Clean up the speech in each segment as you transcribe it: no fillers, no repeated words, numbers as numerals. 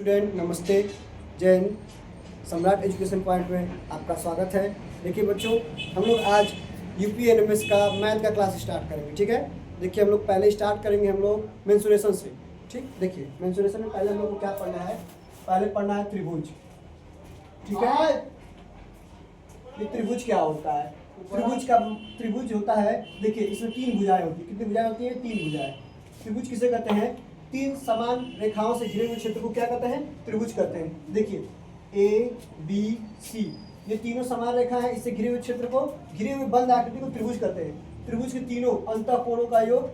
Student नमस्ते, जय हिंद। सम्राट एजुकेशन पॉइंट में आपका स्वागत है। देखिए बच्चों, हम लोग आज यूपीएनएमएस का मैथ का क्लास स्टार्ट करेंगे। ठीक है, देखिए हम लोग पहले स्टार्ट करेंगे हम लोग मेंसुरेशन से। ठीक, देखिए मेंसुरेशन में पहले हम लोग को क्या पढ़ना है, पहले पढ़ना है त्रिभुज। ठीक है, ये त्रिभुज क्या होता है? त्रिभुज होता है, देखिए इसमें तीन भुजाएं होती है। कितनी भुजाएं होती है? तीन भुजाएं। त्रिभुज किसे कहते हैं? तीन समान रेखाओं से घिरे हुए क्षेत्र को क्या कहते हैं? त्रिभुज कहते हैं। देखिए ए बी सी, ये तीनों समान रेखा है, इससे घिरे हुए क्षेत्र को, घिरे हुए बंद आकृति को त्रिभुज कहते हैं। त्रिभुज के तीनों अंतःकोणों का योग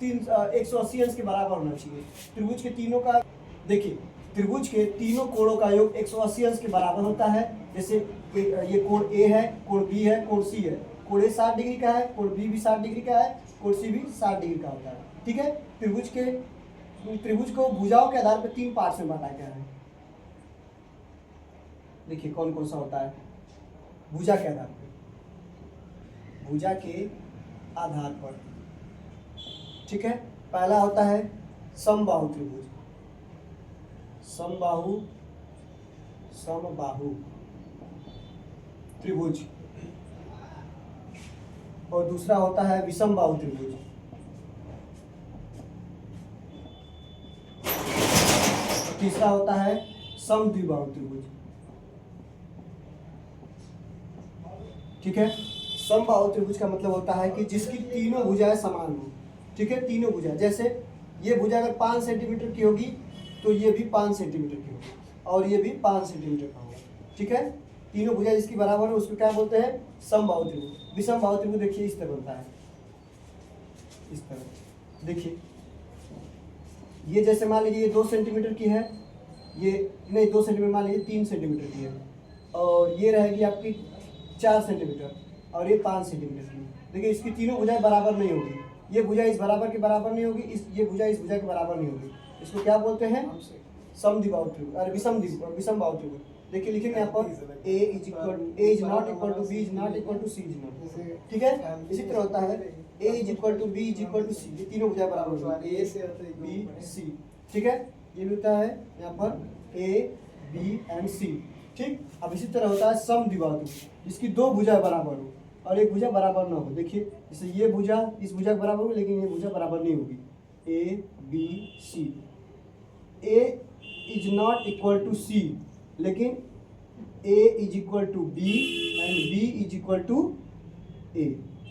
180 अंश के बराबर होना चाहिए। त्रिभुज के तीनों का, देखिए त्रिभुज के तीनों कोणों का योग 180 अंश के बराबर होता है। जैसे ये कोण ए है, कोण बी है, कोण सी है। कोण ए 60 डिग्री का है, कोण बी भी 60 डिग्री का है, कोण सी भी 60 डिग्री का होता है। ठीक है, त्रिभुज को भुजाओं के आधार पर तीन पार्ट्स में बांटा गया है। देखिए कौन कौन सा होता है भुजा के आधार पर, भुजा के आधार पर। ठीक है, पहला होता है समबाहु त्रिभुज, समबाहु त्रिभुज। और दूसरा होता है विषमबाहु त्रिभुज। और तीसरा होता है समद्विबाहु त्रिभुज। ठीक है, समबाहु त्रिभुज का मतलब होता है कि जिसकी तीनों भुजाएं समान हो। ठीक है, तीनों भुजाएं, जैसे ये भुजा अगर 5 सेंटीमीटर की होगी तो ये भी 5 सेंटीमीटर की होगी, और ये भी 5 सेंटीमीटर का होगा। ठीक है, तीनों भुजा जिसकी बराबर है उसको क्या बोलते हैं? समबाहु त्रिभुज। विषमबाहु त्रिभुज देखिए इस तरह बनता है, इस तरह। देखिए ये जैसे मान लीजिए ये 2 सेंटीमीटर की है, ये नहीं 2 सेंटीमीटर, मान लीजिए 3 सेंटीमीटर की है, और ये रहेगी आपकी 4 सेंटीमीटर, और ये 5 सेंटीमीटर की। देखिए इसकी तीनों भुजाएं बराबर नहीं होगी, ये भुजा इस बराबर के बराबर नहीं होगी, ये भुजा इस भुजा के बराबर नहीं होगी। इसको क्या बोलते हैं? समद्विबाहु त्रिभुज, अरे विषमबाहु त्रिभुज। देखिए लिखेंगे यहाँ पर a is not equal to b is not equal to c is not. ठीक है, इसी तरह होता है a is equal to b is equal to c, ये तीनों भुजाएं बराबर होगी, ए बी सी। ठीक है, ये भी होता है यहाँ पर ए बी एंड सी। ठीक, अब इसी तरह होता है समद्विबाहु त्रिभुज, जिसकी दो भुजाएं बराबर हो और एक भुजा बराबर ना हो। देखिए जैसे ये भुजा इस भुजा के बराबर होगी, लेकिन ये भुजा बराबर नहीं होगी। A b c, a is not equal to c, लेकिन a is equal to b and b is equal to a,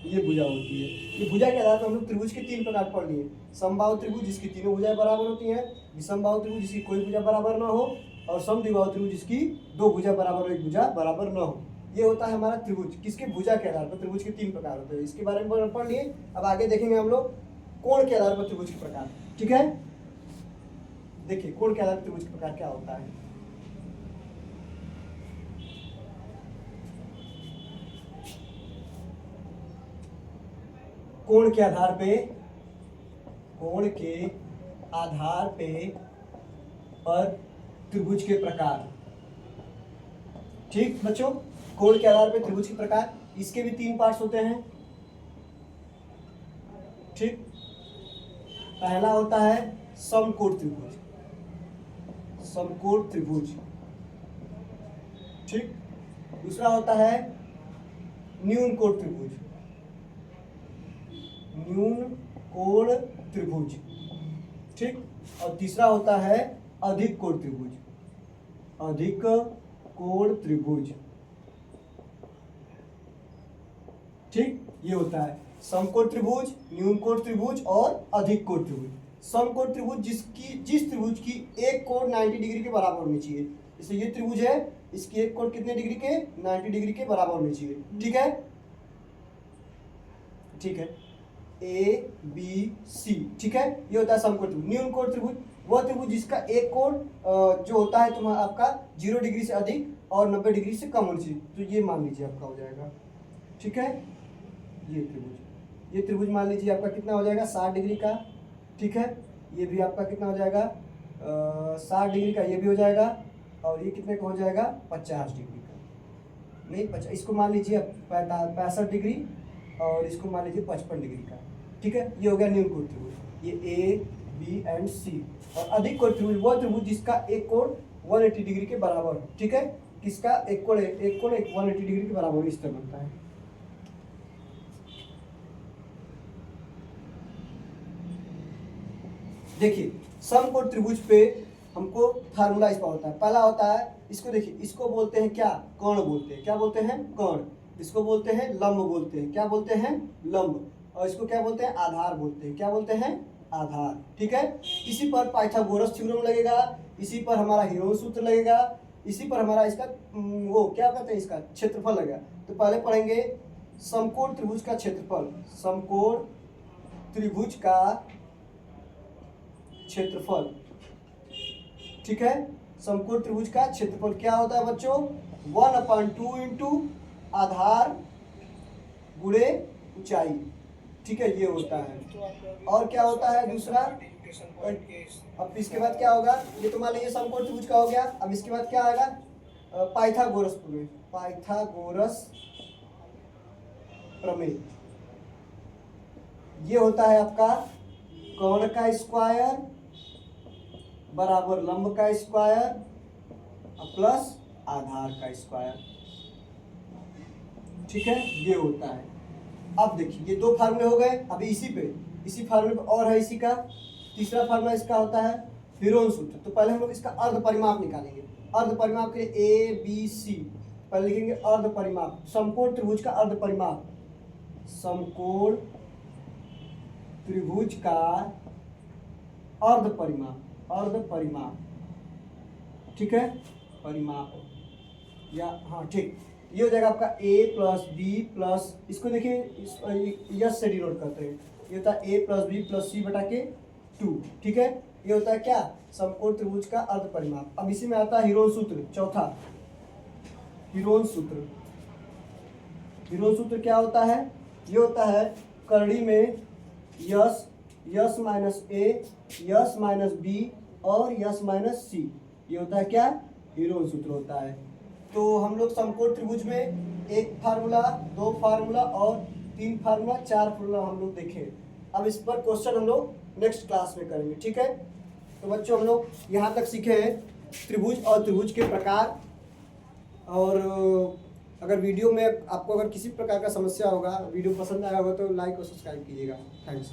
ये भुजा होती है। ये भुजा के आधार पर हम लोग त्रिभुज के तीन प्रकार पढ़ लिए। समबाहु त्रिभुज जिसकी तीनों भुजाएं बराबर होती हैं, विषमबाहु त्रिभुज जिसकी कोई भुजा बराबर ना हो, और समद्विबाहु त्रिभुज जिसकी दो भुजा बराबर हो, एक भुजा बराबर ना हो। ये होता है हमारा त्रिभुज, किसके? भुजा के आधार पर। त्रिभुज के तीन प्रकार होते हैं, इसके बारे में पढ़ लिए। अब आगे देखेंगे हम लोग कोण के आधार पर त्रिभुज के प्रकार। ठीक है, देखिए कोण के आधार पर त्रिभुज के प्रकार क्या होता है। कोण के आधार पे, कोण के आधार पे पर त्रिभुज के प्रकार। ठीक बच्चों, कोण के आधार पे त्रिभुज के प्रकार, इसके भी तीन पार्ट्स होते हैं। ठीक, पहला होता है समकोण त्रिभुज, समकोण त्रिभुज। ठीक, दूसरा होता है न्यून कोण त्रिभुज, न्यून कोण त्रिभुज। ठीक, और तीसरा होता है अधिक कोण त्रिभुज, अधिक कोण त्रिभुज। ठीक, ये होता है समकोण त्रिभुज, न्यून कोण त्रिभुज और अधिक कोण त्रिभुज। समकोण त्रिभुज जिस त्रिभुज की एक कोण 90 डिग्री के बराबर होनी चाहिए। जैसे ये त्रिभुज है, इसकी एक कोण कितने डिग्री के? 90 डिग्री के बराबर होनी चाहिए। ठीक है, ठीक है, ए बी सी। ठीक है, ये होता है समकोण त्रिभुज। न्यून कोण त्रिभुज वह त्रिभुज जिसका एक कोण जो होता है तुम्हारा आपका 0 डिग्री से अधिक और 90 डिग्री से कम होनी चाहिए, तो ये मान लीजिए आपका हो जाएगा। ठीक है, ये त्रिभुज मान लीजिए आपका कितना हो जाएगा? 60 डिग्री का। ठीक है, ये भी आपका कितना हो जाएगा? 60 डिग्री का ये भी हो जाएगा, और ये कितने का हो जाएगा? 50 डिग्री का। नहीं 50, इसको मान लीजिए 65 डिग्री, और इसको मान लीजिए 55 डिग्री का। ठीक है, ये हो गया न्यून कोण त्रिभुज। ये ए बी एंड सी। और अधिक कोण त्रिभुज वह त्रिभुज जिसका एक कोण 180 डिग्री के बराबर हो, ठीक है, किसका एक कोण 180 डिग्री के बराबर इस तरह बनता है। देखिए समकोण त्रिभुज पे हमको फार्मूला इसका होता है, पहला होता है इसको, देखिए इसको बोलते हैं क्या, कर्ण बोलते हैं, क्या बोलते हैं, कर्ण। इसको बोलते हैं लंब बोलते हैं, क्या बोलते हैं, लंब। और इसको क्या बोलते हैं, आधार बोलते हैं, क्या बोलते हैं, आधार, ठीक है। इसी पर पाइथागोरस थ्योरम लगेगा, इसी पर हमारा हीरोन सूत्र लगेगा, इसी पर हमारा इसका वो क्या कहते हैं, इसका क्षेत्रफल लगेगा। तो पहले पढ़ेंगे समकोण त्रिभुज का क्षेत्रफल, समकोण त्रिभुज का क्षेत्रफल, ठीक है। समकोण त्रिभुज का क्षेत्रफल क्या होता है बच्चों, 1/2 इंटू आधार गुणे ऊंचाई, ठीक है, ये होता है। और क्या होता है दूसरा, अब इसके बाद क्या होगा, ये तो मान लीजिए समकोण त्रिभुज का हो गया। अब इसके बाद क्या आएगा, पाइथागोरस प्रमेय, पाइथागोरस प्रमेय। ये होता है आपका कर्ण का स्क्वायर बराबर लंब का स्क्वायर प्लस आधार का स्क्वायर, ठीक है, ये होता है। अब देखिए ये दो फार्मूले हो गए। अभी इसी फार्मूले पे और है इसी का तीसरा फार्मूला, इसका होता है हीरोन सूत्र। तो पहले हम लोग इसका अर्ध परिमाप निकालेंगे। अर्ध परिमाप के लिए ए बी सी, पहले लिखेंगे अर्ध परिमाप, समकोण त्रिभुज का अर्ध परिमाप, समकोण त्रिभुज का अर्ध परिमाप, अर्ध परिमाप, ठीक है, परिमाप या हाँ ठीक, ये हो जाएगा आपका a प्लस बी प्लस, इसको देखिए यस से डिनोट करते हैं, ये होता है a प्लस बी प्लस सी बटा के 2, ठीक है। ये होता है क्या, समकोण त्रिभुज का अर्ध परिमाप। अब इसी में आता है हीरोन सूत्र, चौथा हीरोन सूत्र। हीरोन सूत्र क्या होता है, ये होता है करड़ी में यस माइनस ए, यस माइनस बी और यस माइनस सी, ये होता है क्या, हीरोन सूत्र होता है। तो हम लोग समकोण त्रिभुज में एक फार्मूला, दो फार्मूला और तीन फार्मूला, चार फार्मूला हम लोग देखें। अब इस पर क्वेश्चन हम लोग नेक्स्ट क्लास में करेंगे, ठीक है। तो बच्चों हम लोग यहाँ तक सीखे हैं त्रिभुज और त्रिभुज के प्रकार। और अगर वीडियो में आपको अगर किसी प्रकार का समस्या होगा, वीडियो पसंद आया होगा तो लाइक और सब्सक्राइब कीजिएगा। थैंक्स।